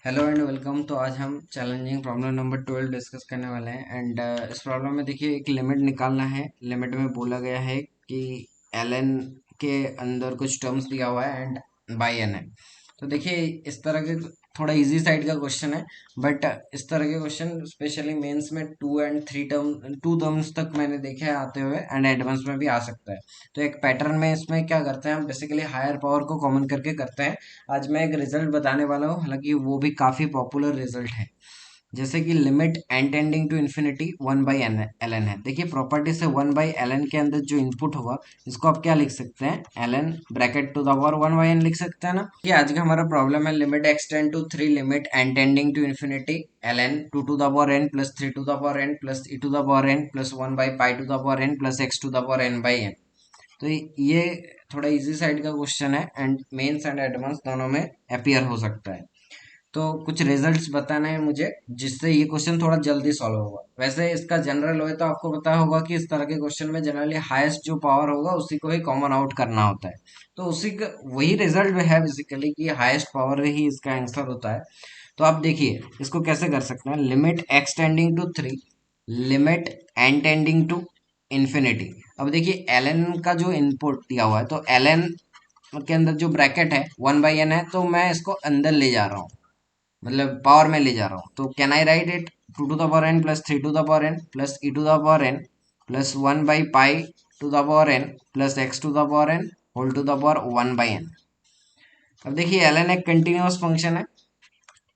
Hello and welcome. तो आज हम चैलेंजिंग प्रॉब्लम नंबर 12 डिस्कस करने वाले हैं एंड इस प्रॉब्लम में देखिए एक लिमिट निकालना है। लिमिट में बोला गया है कि ln के अंदर कुछ टर्म्स दिया हुआ है एंड बाई n है। तो देखिए इस तरह के थोड़ा इजी साइड का क्वेश्चन है, बट इस तरह के क्वेश्चन स्पेशली मेंस में 2 टर्म्स तक मैंने देखे हैं आते हुए एंड एडवांस में भी आ सकता है। तो एक पैटर्न में इसमें क्या करते हैं, हम बेसिकली हायर पावर को कॉमन करके करते हैं। आज मैं एक रिजल्ट बताने वाला हूँ, हालांकि वो भी काफी पॉपुलर रिजल्ट है। जैसे कि limit N tending to infinity 1/n है। देखिए प्रॉपर्टी से 1/ln के अंदर जो इनपुट होगा इसको आप क्या लिख सकते हैं, ln bracket to the power 1/n लिख सकते हैं ना। ये आज का हमारा प्रॉब्लम है, limit extend to 3 limit N tending to infinity ln 2 to the power n plus 3 to the power n plus e to the power n plus 1/pi to the power n plus x to the power n/n। तो ये थोड़ा easy side का question है and mains and advance दोनों में appear हो सकता है। तो कुछ रिजल्ट्स बताने हैं मुझे जिससे ये क्वेश्चन थोड़ा जल्दी सॉल्व होगा। वैसे इसका जनरल हो तो आपको पता होगा कि इस तरह के क्वेश्चन में जनरली हाईएस्ट जो पावर होगा उसी को ही कॉमन आउट करना होता है। तो उसी का वही रिजल्ट है बेसिकली कि हाईएस्ट पावर ही इसका आंसर होता है। तो आप देखिए इसको कैसे कर सकते हैं, limit x tending to 3 limit N tending to infinity. अब देखिए ln का जो इनपुट दिया हुआ है तो ln के अंदर जो ब्रैकेट है 1/n है, तो मैं इसको अंदर ले जा रहा हूँ, मतलब पावर में ले जा रहा हूँ। तो can I write it 2 to the power n plus 3 to the power n plus e to the power n plus 1/pi to the power n plus x to the power n whole to the power 1/n। अब देखिए ln एक continuous function है।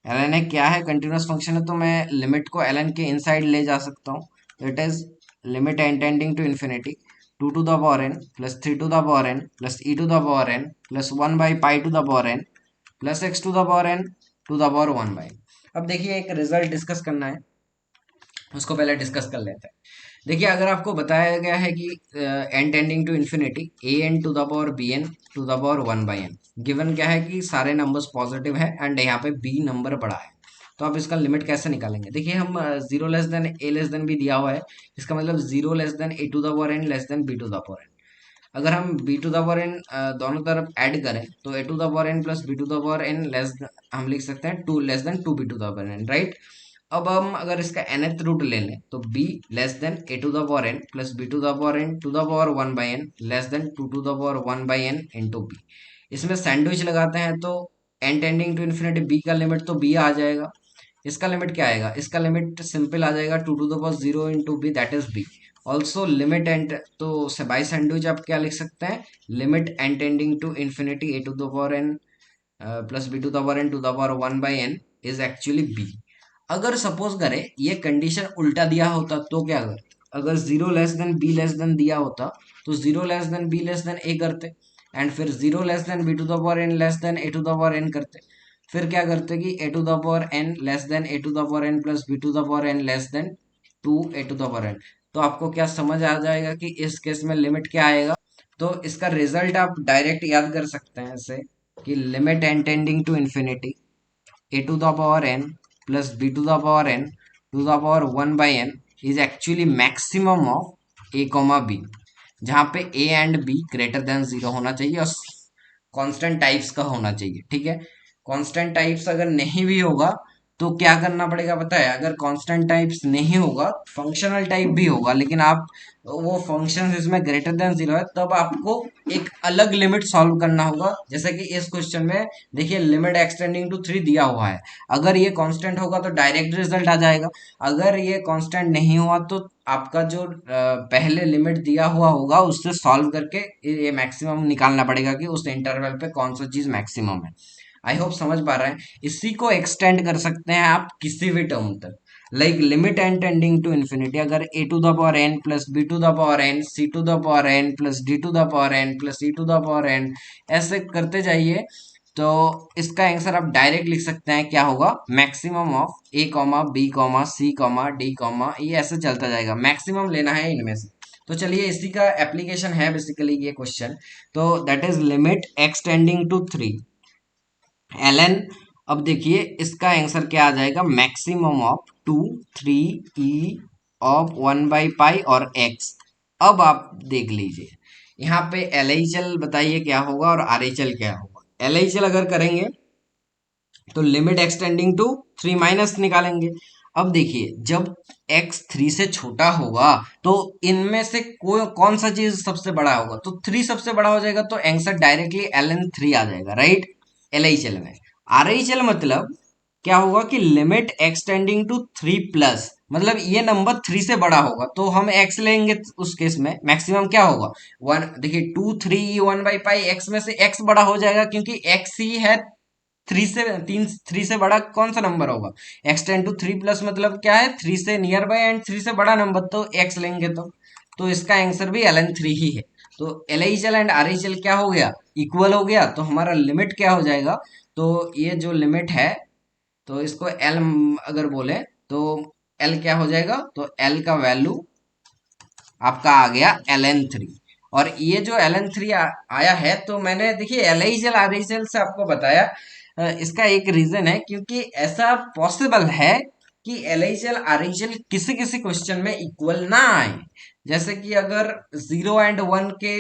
ln एक क्या है, continuous function है, तो मैं लिमिट को ln के इनसाइड ले जा सकता हूँ। It is limit N tending to infinity 2 to the power n plus 3 to the power n plus e to the power n plus 1/pi to the power n plus x to the power n to the power 1/n। अब देखिए एक result discuss करना है, उसको पहले discuss कर लेते हैं। देखिए अगर आपको बताया गया है कि n tending to infinity A n to the power B n to the power 1/n, given क्या है कि सारे नंबर्स पॉजिटिव है एंड यहाँ पे बी नंबर बड़ा है। तो आप इसका लिमिट कैसे निकालेंगे, देखिए हम zero less than A less than B दिया हुआ है, इसका मतलब zero less than A to the power N less than B to the power N. अगर हम B to the power N दोनों तरफ ऐड करें तो A to the power N plus B to the power N less, हम लिख सकते हैं two less than two B to the power N, right. अब हम अगर इसका nth रूट ले लें तो b less than A to the power n plus B to the power n to the power 1/n less than two to the power 1/n into B. इसमें sandwich लगाते हैं तो n tending to infinity b का limit तो b आ जाएगा। इसका limit क्या आएगा, इसका लिमिट सिंपल आ जाएगा 2 to the power 0 into B, that is b। Also limit and तो बाई सैंडविच आप क्या लिख सकते हैं, limit n tending to infinity A to the power n plus B to the power n to the power 1/n is actually b। अगर suppose करें ये condition उल्टा दिया होता तो क्या करते, अगर zero less than B less than दिया होता तो zero less than B less than A करते एंड फिर zero less than B to the power N less than A to the power N करते। फिर क्या करते कि A to the power N less than A to the power N plus B to the power N less than two A to the power N. तो आपको क्या समझ आ जाएगा कि इस केस में लिमिट क्या आएगा। तो इसका रिजल्ट आप डायरेक्ट याद कर सकते हैं ऐसे कि limit N tending to infinity a to the power n plus b to the power n to the power 1/n is actually maximum of a comma b, जहाँ पे a and b greater than zero होना चाहिए और constant types का होना चाहिए, ठीक है। कांस्टेंट टाइप्स अगर नहीं भी होगा तो क्या करना पड़ेगा पता है, अगर कांस्टेंट टाइप्स नहीं होगा फंक्शनल टाइप भी होगा, लेकिन आप वो फंक्शन इसमें ग्रेटर देन जीरो है तब आपको एक अलग लिमिट सॉल्व करना होगा। जैसे कि इस क्वेश्चन में देखिए लिमिट एक्सटेंडिंग टू 3 दिया हुआ है, अगर ये कांस्टेंट होगा तो डायरेक्ट रिजल्ट आ जाएगा। अगर ये कांस्टेंट नहीं हुआ तो आपका जो पहले लिमिट दिया हुआ होगा उससे सॉल्व करके ये मैक्सिमम निकालना पड़ेगा कि उस इंटरवल पे कौन सा चीज मैक्सिमम है। आई होप समझ पा रहे हैं। इसी को एक्सटेंड कर सकते हैं आप किसी भी टर्म तक, like limit N tending to infinity, अगर A to the power N plus B to the power N C to the power N plus D to the power N plus E to the power N, ऐसे करते जाइए तो इसका answer आप direct लिख सकते हैं क्या होगा, maximum of A comma B comma C comma D comma, ये ऐसे चलता जाएगा, मैक्सिमम लेना है इनमें से। तो चलिए इसी का एप्लीकेशन है बेसिकली ये क्वेश्चन। तो that is limit x tending to 3 ln। अब देखिए इसका आंसर क्या आ जाएगा, मैक्सिमम ऑफ 2 3 e ऑफ 1/पाई और x। अब आप देख लीजिए यहाँ पे एल एच एल बताइए क्या होगा और आर एच एल क्या होगा। एल एच एल अगर करेंगे तो लिमिट एक्सटेंडिंग टू 3 माइनस निकालेंगे। अब देखिए जब x 3 से छोटा होगा तो इनमें से कोई कौन सा चीज सबसे बड़ा होगा, तो 3 सबसे बड़ा हो जाएगा, तो आंसर डायरेक्टली ln 3 आ जाएगा, राइट। LHL में RHL मतलब क्या होगा कि लिमिट एक्सटेंडिंग टू 3 प्लस, मतलब ये नंबर 3 से बड़ा होगा तो हम x लेंगे, उस केस में मैक्सिमम क्या होगा 1। देखिए 2 3 1/पाई x में से x बड़ा हो जाएगा क्योंकि x ही है 3 से बड़ा कौन सा नंबर होगा। x टेन टू 3 प्लस मतलब क्या है 3 से नियर बाय एंड 3 से बड़ा नंबर, तो x लेंगे तो इसका आंसर भी ln 3 ही है। तो LHL एंड RHL क्या हो गया, इक्वल हो गया, तो हमारा लिमिट क्या हो जाएगा, तो ये जो लिमिट है तो इसको L अगर बोले तो L क्या हो जाएगा, तो L का वैल्यू आपका आ गया ln 3। और ये जो ln 3 आया है, तो मैंने देखिए LHL RHL से आपको बताया, इसका एक रीजन है क्योंकि ऐसा पॉसिबल है कि LHL RHL किसी किसी क्वेश्चन में इक्वल ना आए। जैसे कि अगर 0 एंड 1 के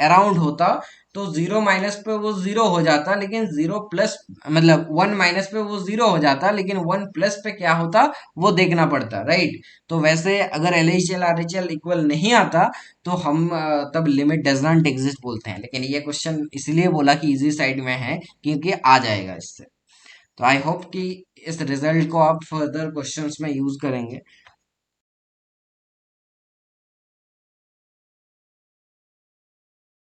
अराउंड होता तो 0 माइनस पे वो 0 हो जाता, लेकिन 0 प्लस मतलब 1 माइनस पे वो 0 हो जाता, लेकिन 1 प्लस पे क्या होता वो देखना पड़ता, राइट। तो वैसे अगर LHL RHL इक्वल नहीं आता तो हम तब लिमिट डज नॉट एग्जिस्ट बोलते हैं, लेकिन ये क्वेश्चन इसलिए बोला कि इजी साइड में है क्योंकि आ जाएगा इससे। तो आई होप कि इस रिजल्ट को आप फर्दर क्वेश्चंस में यूज करेंगे।